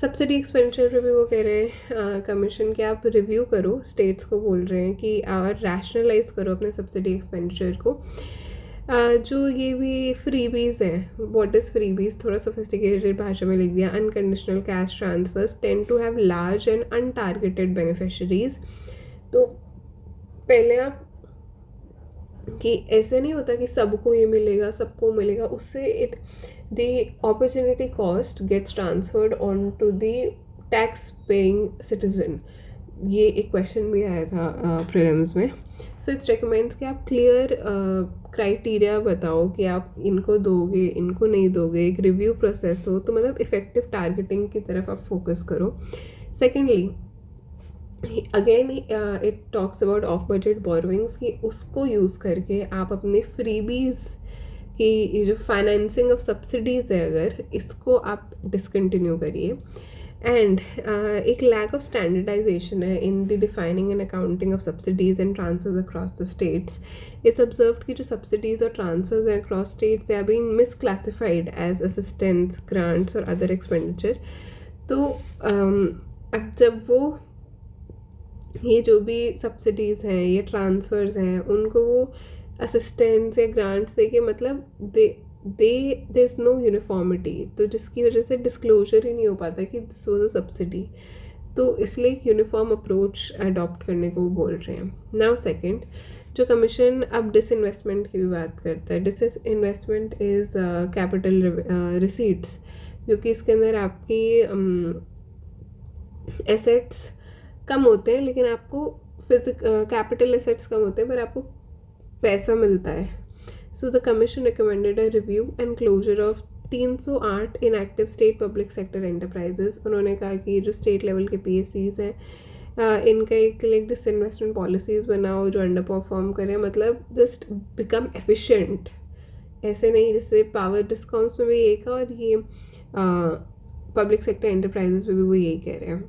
सब्सिडी एक्सपेंडिचर पे भी वो कह रहे हैं कमीशन कि आप रिव्यू करो, स्टेट्स को बोल रहे हैं कि और रैशनलाइज करो अपने सब्सिडी एक्सपेंडिचर को। जो ये भी फ्रीबीज़ हैं, व्हाट इज़ फ्रीबीज़, थोड़ा सोफिस्टिकेटेड भाषा में लिख दिया। Unconditional cash transfers tend to have large and untargeted beneficiaries. तो पहले आप कि ऐसे नहीं होता कि सबको ये मिलेगा, सबको मिलेगा, उससे it the opportunity cost gets transferred on to the tax paying citizen। ये एक क्वेश्चन भी आया था प्रीलिम्स में। सो इट्स रिकमेंड्स कि आप क्लियर क्राइटेरिया बताओ कि आप इनको दोगे, इनको नहीं दोगे, एक रिव्यू प्रोसेस हो, तो मतलब इफेक्टिव टारगेटिंग की तरफ आप फोकस करो। Secondly again it talks about of budget borrowings कि उसको यूज़ करके आप अपने फ्रीबीज़ कि ये जो फाइनेंसिंग ऑफ सब्सिडीज़ है अगर इसको आप डिसकंटिन्यू करिए। एंड एक लैक ऑफ स्टैंडर्डाइजेशन है in the defining and accounting of subsidies and transfers across the states. It's observed कि जो सब्सिडीज़ और ट्रांसफर्स हैं across states they are being misclassified as assistance, grants और अदर एक्सपेंडिचर। तो अब जब वो ये जो भी सब्सिडीज़ हैं या ट्रांसफ़र्स हैं उनको वो असिस्टेंस या ग्रांट्स देके मतलब देर इज़ नो यूनिफॉर्मिटी, तो जिसकी वजह से डिस्क्लोजर ही नहीं हो पाता कि दिस वॉज अ सब्सिडी। तो इसलिए एक यूनिफॉर्म अप्रोच अडॉप्ट करने को बोल रहे हैं। नाउ सेकंड, जो कमीशन अब डिसइन्वेस्टमेंट की भी बात करता है। डिसइन्वेस्टमेंट इज़ कैपिटल रिसीट्स, क्योंकि इसके अंदर आपकी एसेट्स कम होते हैं लेकिन आपको कैपिटल एसेट्स कम होते हैं पर आपको पैसा मिलता है। So the commission recommended a review and closure of 308 inactive state public sector enterprises. उन्होंने कहा कि ये जो स्टेट लेवल के PSCs हैं इनका एक डिसइन्वेस्टमेंट पॉलिसीज़ बनाओ जो अंडर परफॉर्म करें, मतलब जस्ट बिकम एफिशिएंट। ऐसे नहीं जैसे पावर डिस्कॉम्स में भी यही कहा और ये पब्लिक सेक्टर एंटरप्राइजेस में भी वो यही कह रहे हैं।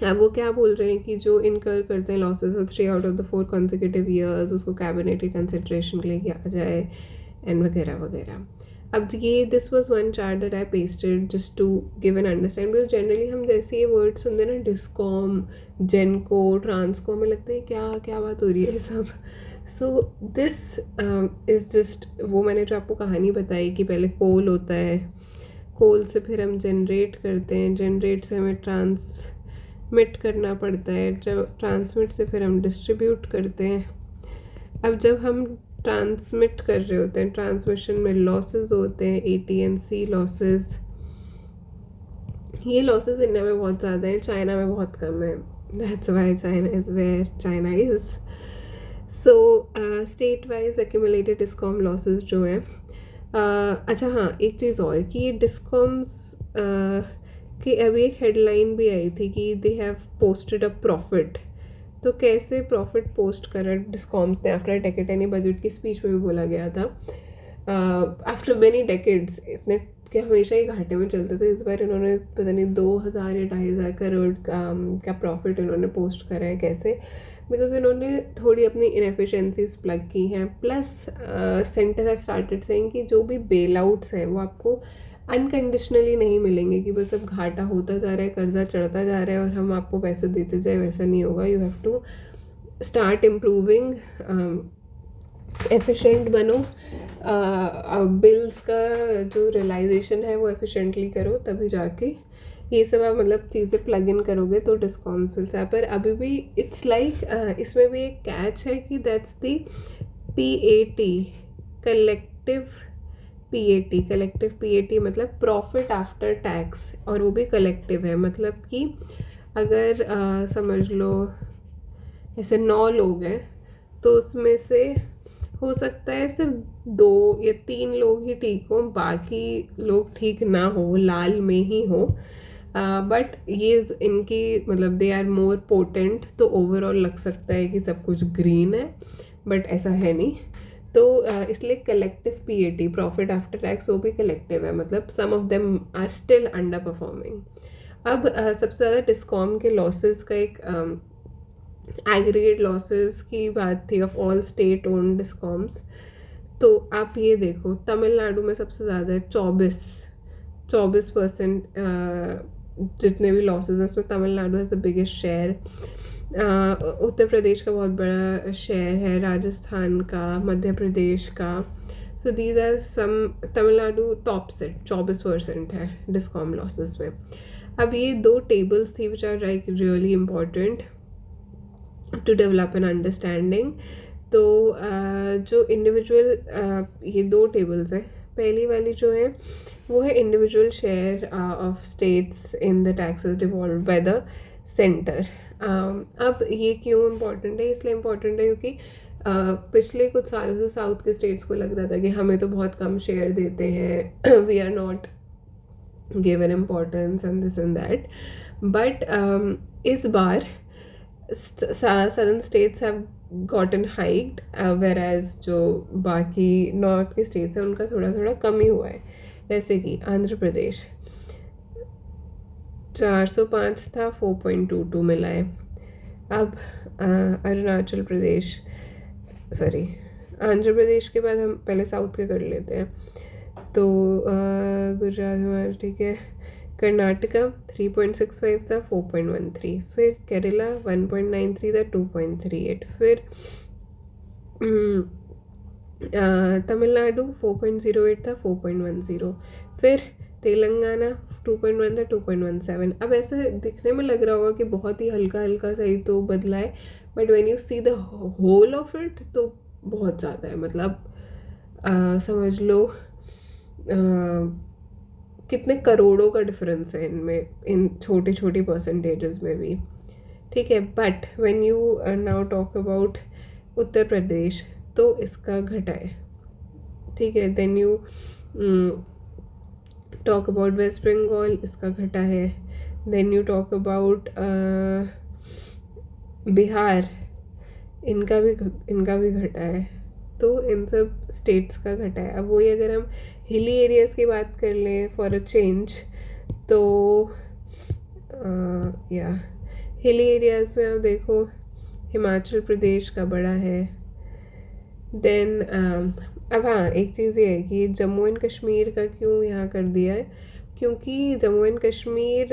अब वो क्या बोल रहे हैं कि जो इनकर करते हैं लॉसेस और 3 out of the 4 consecutive years उसको कैबिनेट की कंसिड्रेशन के लिए किया जाए एंड वगैरह वगैरह। अब ये this was one chart that I pasted just to give an understand, because generally हम जैसे ये वर्ड सुनते हैं ना, डिस्कॉम, जेनको, ट्रांसको, हमें लगता है क्या क्या बात हो रही है सब। सो दिस इज़ जस्ट वो मैंने जो आपको कहानी बताई कि पहले कोल होता है, कोल से फिर हम जनरेट करते हैं, जनरेट से हमें ट्रांसमिट करना पड़ता है, ट्रांसमिट से फिर हम डिस्ट्रीब्यूट करते हैं। अब जब हम ट्रांसमिट कर रहे होते हैं, ट्रांसमिशन में लॉसेस होते हैं, AT&C लॉसेस। ये लॉसेस इंडिया में बहुत ज़्यादा हैं, चाइना में बहुत कम है। That's why China is where China is. So state wise accumulated discom losses जो हैं, अच्छा हाँ एक चीज़ और कि ये डिस्कॉम्स कि अभी एक हेडलाइन भी आई थी कि they have posted a profit. तो कैसे प्रॉफिट पोस्ट करा डिस्कॉम्स ने आफ्टर डेकेड, यानी बजट की स्पीच में भी बोला गया था आफ्टर मेनी डेकेड्स इतने कि हमेशा ही घाटे में चलते थे। इस बार इन्होंने पता नहीं 2000 या 2500 करोड़ का प्रॉफिट इन्होंने पोस्ट करा है। कैसे? बिकॉज इन्होंने थोड़ी अपनी इनएफिशिएंसीज प्लग की हैं, plus centre has started saying कि जो भी बेल आउट्स हैं वो आपको अनकंडीशनली नहीं मिलेंगे कि बस अब घाटा होता जा रहा है, कर्जा चढ़ता जा रहा है और हम आपको पैसे देते जाए, वैसा नहीं होगा। You have to start improving, efficient बनो, बिल्स का जो रियलाइजेशन है वो एफिशिएंटली करो, तभी जाके ये सब आप मतलब चीज़ें प्लग इन करोगे तो डिस्कॉम्स मिलता है। पर अभी भी इट्स लाइक इसमें भी एक कैच है कि that's the PAT, collective PAT मतलब प्रॉफिट आफ्टर टैक्स, और वो भी कलेक्टिव है। मतलब कि अगर समझ लो ऐसे 9 लोग हैं तो उसमें से हो सकता है सिर्फ 2 या 3 लोग ही ठीक हो, बाकी लोग ठीक ना हो, लाल में ही हो। बट ये इनकी मतलब दे आर मोर पोटेंट, तो ओवरऑल लग सकता है कि सब कुछ ग्रीन है, बट ऐसा है नहीं। तो इसलिए collective PAT, profit after tax, वो भी कलेक्टिव है, मतलब some of them are still underperforming. अब सबसे ज़्यादा डिस्कॉम के लॉसेस का एक एग्रीगेट लॉसेस की बात थी of all state owned discoms. तो आप ये देखो तमिलनाडु में सबसे ज़्यादा है, 24% जितने भी लॉसेस हैं उसमें Tamil Nadu has the biggest share. Uttar Pradesh का बहुत बड़ा शेयर है, राजस्थान का, मध्य प्रदेश का। So these are some, Tamil Nadu top से 24% है डिस्कॉम लॉसेस में। अब ये 2 टेबल्स थी which are like really important to develop an understanding. तो जो इंडिविजुअल ये 2 टेबल्स हैं, पहली वाली जो है वो है individual share of states in the taxes devolve by the centre. अब ये क्यों इम्पोर्टेंट है? इसलिए इम्पोर्टेंट है क्योंकि पिछले कुछ सालों से साउथ के स्टेट्स को लग रहा था कि हमें तो बहुत कम शेयर देते हैं, we are not given importance and this and that. But इस बार southern states have gotten hiked, whereas जो बाकी नॉर्थ के स्टेट्स हैं उनका थोड़ा थोड़ा कम ही हुआ है। जैसे कि आंध्र प्रदेश 405 था, 4.22 मिला है। अब अरुणाचल प्रदेश, सॉरी आंध्र प्रदेश के बाद हम पहले साउथ के कर लेते हैं। तो गुजरात, हिमाचल, ठीक है। कर्नाटका 3.65 था, 4.13। फिर केरला 1.93 था, 2.38। फिर तमिलनाडु 4.08 था, 4.10। फिर तेलंगाना 2.1 था, 2.17। अब ऐसे दिखने में लग रहा होगा कि बहुत ही हल्का हल्का सही तो बदला है, but when you see the whole of it तो बहुत ज़्यादा है। मतलब समझ लो कितने करोड़ों का डिफरेंस है इनमें, इन छोटी छोटी परसेंटेजेस में भी, ठीक है। But when you now talk about Uttar Pradesh तो इसका घटा है, ठीक है। Then you talk about West Bengal, इसका घटा है। Then you talk about Bihar, इनका भी घटा है। तो इन सब स्टेट्स का घटा है। अब वही अगर हम हिली एरियाज़ की बात कर लें फॉर अ चेंज, तो या हिली एरियाज़ में आप देखो हिमाचल प्रदेश का बड़ा है। देन अब हाँ, एक चीज़ ये है कि जम्मू एंड कश्मीर का क्यों यहाँ कर दिया है, क्योंकि जम्मू एंड कश्मीर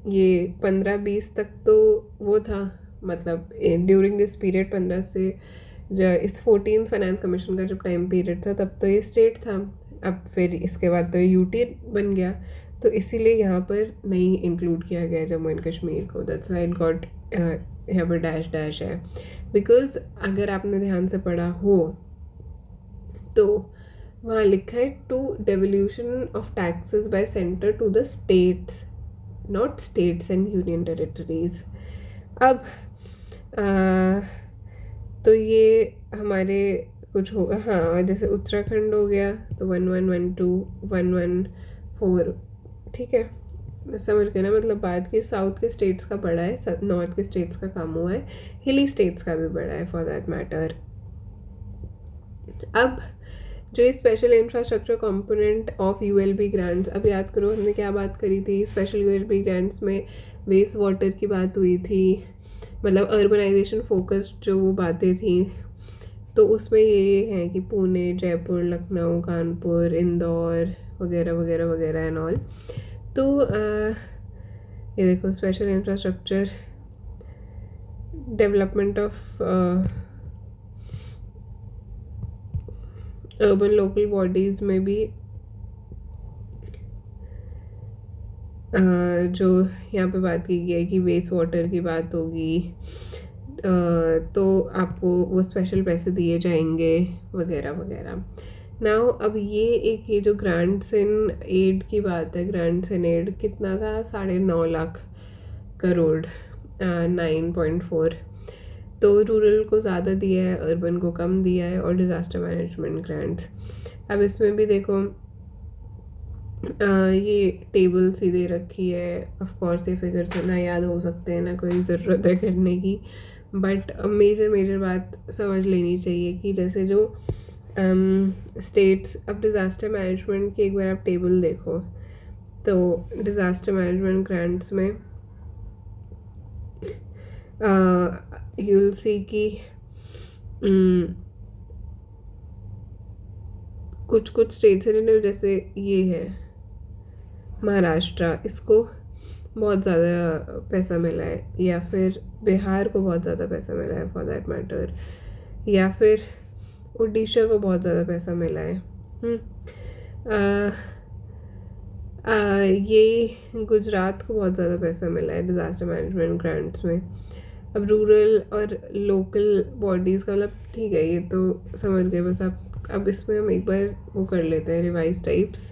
ये 15-20 तक तो वो था, मतलब ड्यूरिंग दिस पीरियड 15 से इस 14th फाइनेंस कमीशन का जब टाइम पीरियड था तब तो ये स्टेट था। अब फिर इसके बाद तो यूटी बन गया, तो इसीलिए यहाँ पर नहीं इंक्लूड किया गया जम्मू एंड कश्मीर को। दैट्स व्हाई इट गॉट यहाँ पर डैश है। बिकॉज अगर आपने ध्यान से पढ़ा हो तो वहाँ लिखा है to devolution of taxes by centre to the states, not states and union territories. अब तो ये हमारे कुछ होगा, हाँ, जैसे उत्तराखंड हो गया तो 1112 114, ठीक है। समझ गए ना, मतलब बात की साउथ के स्टेट्स का बड़ा है, नॉर्थ के स्टेट्स का कम हुआ है, हिली स्टेट्स का भी बड़ा है फॉर दैट मैटर। अब जो ये special infrastructure component of ULB grants, अब याद करो हमने क्या बात करी थी। स्पेशल ULB ग्रांट्स में वेस्ट वाटर की बात हुई थी, मतलब अर्बनाइजेशन फोकस्ड जो वो बातें थी। तो उसमें ये है कि पुणे, जयपुर, लखनऊ, कानपुर, इंदौर वगैरह वगैरह वगैरह एंड ऑल। तो ये देखो special infrastructure development of urban local bodies में भी जो यहाँ पे बात की गई है कि वेस्ट वाटर की बात होगी, तो आपको वो स्पेशल पैसे दिए जाएंगे वगैरह वगैरह। नाउ अब ये जो ग्रांट्स इन एड की बात है, ग्रांट्स इन एड कितना था, 9.5 लाख करोड़, 9.4। तो रूरल को ज़्यादा दिया है, अर्बन को कम दिया है, और डिज़ास्टर मैनेजमेंट ग्रांट्स। अब इसमें भी देखो ये टेबल सी दे रखी है। ऑफ कोर्स ये फिगर्स ना याद हो सकते हैं, ना कोई ज़रूरत है करने की, बट मेजर बात समझ लेनी चाहिए कि जैसे जो स्टेट्स, अब डिज़ास्टर मैनेजमेंट की एक बार आप टेबल देखो, तो डिज़ास्टर मैनेजमेंट ग्रांट्स में यू विल सी कि कुछ स्टेट्स हैं, जैसे ये है महाराष्ट्र, इसको बहुत ज़्यादा पैसा मिला है, या फिर बिहार को बहुत ज़्यादा पैसा मिला है फॉर दैट मैटर, या फिर उड़ीसा को बहुत ज़्यादा पैसा मिला है। ये गुजरात को बहुत ज़्यादा पैसा मिला है डिज़ास्टर मैनेजमेंट ग्रांट्स में। अब रूरल और लोकल बॉडीज़ का मतलब ठीक है, ये तो समझ गए, बस आप अब इसमें हम एक बार वो कर लेते हैं रिवाइज टाइप्स।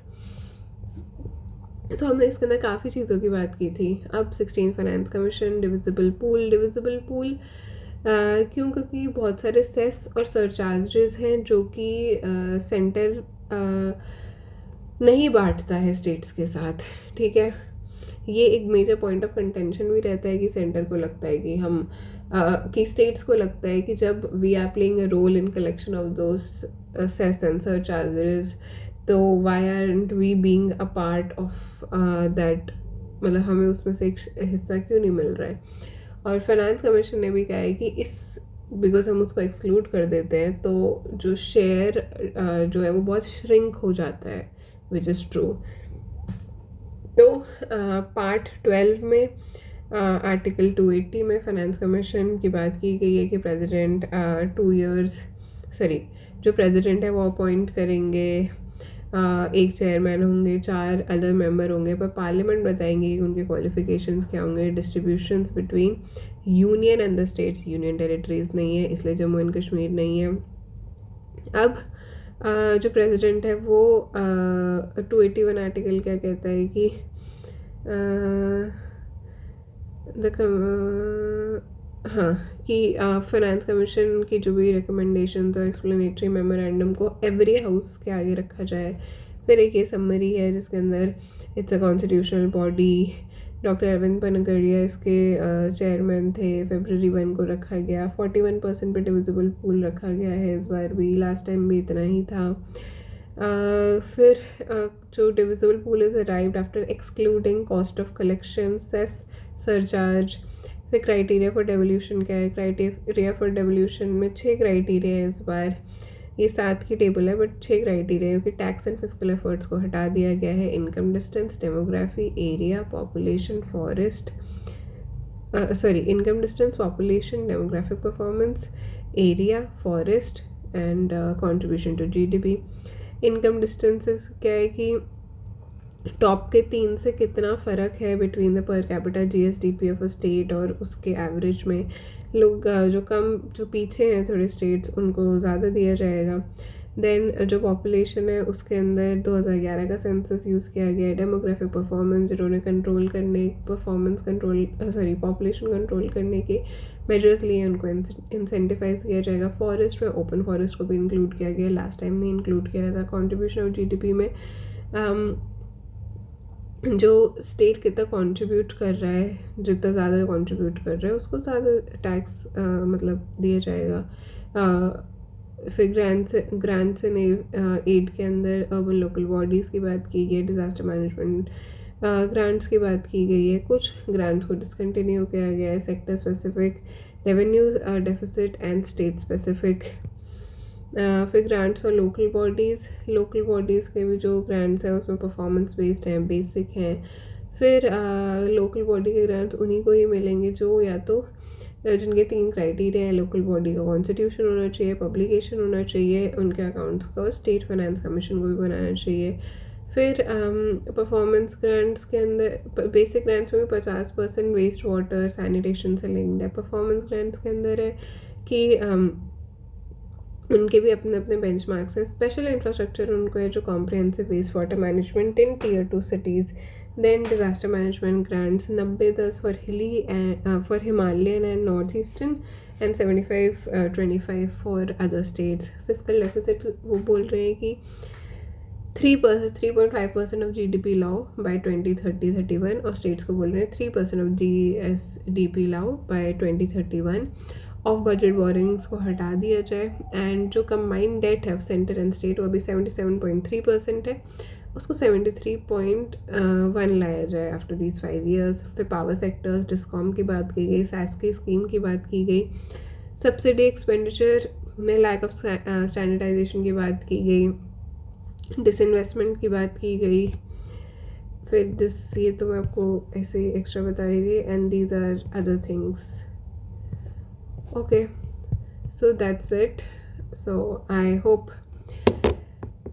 तो हमने इसके अंदर काफ़ी चीज़ों की बात की थी। अब 16 फाइनेंस कमीशन, डिविजिबल पूल क्यों, क्योंकि बहुत सारे सेस और सरचार्जेस हैं जो कि सेंटर नहीं बांटता है स्टेट्स के साथ, ठीक है। ये एक मेजर पॉइंट ऑफ कंटेंशन भी रहता है कि सेंटर को लगता है कि हम कि स्टेट्स को लगता है कि जब we are playing a role in collection of those cess and surcharges, तो why aren't we being a part of that, मतलब हमें उसमें से एक हिस्सा क्यों नहीं मिल रहा है। और फाइनेंस कमीशन ने भी कहा है कि इस बिकॉज हम उसको एक्सक्लूड कर देते हैं तो जो शेयर जो है वो बहुत श्रिंक हो जाता है, विच इज़ ट्रू। तो पार्ट 12 में आर्टिकल 280 में फाइनेंस कमीशन की बात की गई है कि प्रेसिडेंट 2 इयर्स जो प्रेसिडेंट है वो अपॉइंट करेंगे, एक चेयरमैन होंगे, 4 अदर मेंबर होंगे, पर पार्लियामेंट बताएंगे कि उनके क्वालिफिकेशंस क्या होंगे। Distributions between union and the states, union territories नहीं है इसलिए जम्मू एंड कश्मीर नहीं है। अब जो प्रेसिडेंट है वो 281 आर्टिकल क्या कहता है कि कि फाइनेंस कमीशन की जो भी रिकमेंडेशंस और एक्सप्लेनेटरी मेमोरेंडम को एवरी हाउस के आगे रखा जाए। फिर एक ये समरी है जिसके अंदर it's a constitutional body, doctor Arvind Panagariya इसके चेयरमैन थे, February 1 को रखा गया। 41% पे डिविजिबल पूल रखा गया है इस बार भी, लास्ट टाइम भी इतना ही था। फिर जो divisible pool is arrived after excluding cost of collection, cess, surcharge. फिर क्राइटेरिया फॉर डेवोल्यूशन क्या है, क्राइटेरिया फॉर डेवोल्यूशन में 6 क्राइटेरिया है इस बार, ये 7 की टेबल है बट 6 क्राइटेरिया है, क्योंकि टैक्स एंड फिस्कल एफर्ट्स को हटा दिया गया है। Income distance, demography, area, population, forest, income distance, population, demographic performance, area, forest and contribution to GDP. Income distances क्या है कि टॉप के 3 से कितना फ़र्क है between the per capita GSDP of a state और उसके एवरेज में। लोग जो पीछे हैं थोड़े स्टेट्स, उनको ज़्यादा दिया जाएगा। देन जो पॉपुलेशन है उसके अंदर 2011 का सेंसस यूज़ किया गया है। डेमोग्राफिक परफॉर्मेंस, जिन्होंने पॉपुलेशन कंट्रोल करने के मेजर्स लिए उनको इंसेंटिवाइज किया जाएगा। फॉरेस्ट में ओपन फॉरेस्ट को भी इंक्लूड किया गया, लास्ट टाइम नहीं इंक्लूड किया था। कंट्रीब्यूशन ऑफ जीडीपी में जो स्टेट कितना कंट्रीब्यूट कर रहा है, जितना ज़्यादा कंट्रीब्यूट कर रहा है उसको ज़्यादा टैक्स मतलब दिया जाएगा। फिर ग्रांट्स एंड एड के अंदर अर्बन लोकल बॉडीज़ की बात की गई है, डिज़ास्टर मैनेजमेंट ग्रांट्स की बात की गई है। कुछ ग्रांट्स को डिसकंटिन्यू किया गया है, sector specific, revenue deficit and state specific. फिर ग्रांट्स फॉर लोकल बॉडीज़ के भी जो ग्रांट्स हैं उसमें परफॉर्मेंस बेस्ड हैं, बेसिक हैं। फिर लोकल बॉडी के ग्रांट्स उन्हीं को ही मिलेंगे जो या तो जिनके 3 क्राइटेरिया है, लोकल बॉडी का कॉन्स्टिट्यूशन होना चाहिए, पब्लिकेशन होना चाहिए उनके अकाउंट्स का, और स्टेट फाइनेंस कमीशन को भी बनाना चाहिए। फिर परफॉर्मेंस ग्रांट्स के अंदर बेसिक ग्रांट्स में भी 50% वेस्ट वाटर सैनिटेशन से लिंक्ड है। परफॉर्मेंस ग्रांट्स के अंदर है कि उनके भी अपने अपने बेंचमार्क्स हैं। स्पेशल इंफ्रास्ट्रक्चर उनको है जो comprehensive waste water management in Tier 2 cities. Then disaster management grants 90-10 for hilly and for Himalayan and north eastern and 75-25 for other states. Fiscal deficit वो बोल रहे हैं कि 3.5% ऑफ GDP लाओ बाय 2030-31, और स्टेट्स को बोल रहे हैं 3% ऑफ GSDP लाओ बाय 2031। ऑफ बजट बोरिंग्स को हटा दिया जाए, एंड जो कंबाइंड डेट है सेंटर एंड स्टेट वो अभी 77.3% है, उसको 73.1 लाया जाए आफ्टर दीज 5 years। फिर पावर सेक्टर्स डिस्कॉम की बात की गई, सैस की स्कीम की बात की गई, सब्सिडी एक्सपेंडिचर में लैक ऑफ स्टैंडर्डाइजेशन की बात की गई, डिसइन्वेस्टमेंट की बात की गई। फिर ये तो मैं आपको ऐसे ही एक्स्ट्रा बता रही थी, and these are other things. Okay, so that's it. So I hope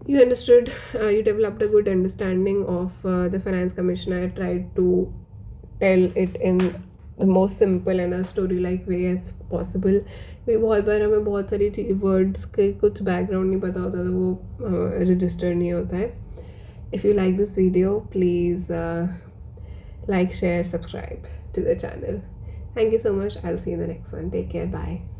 you understood, you developed a good understanding of the Finance Commission. I tried to tell it in the most simple and a story like way as possible, क्योंकि बहुत बार हमें बहुत सारी words के कुछ background नहीं पता होता, तो वो रजिस्टर नहीं होता है। If you like this video, please like, share, subscribe to the channel. Thank you so much. I'll see you in the next one. Take care. Bye.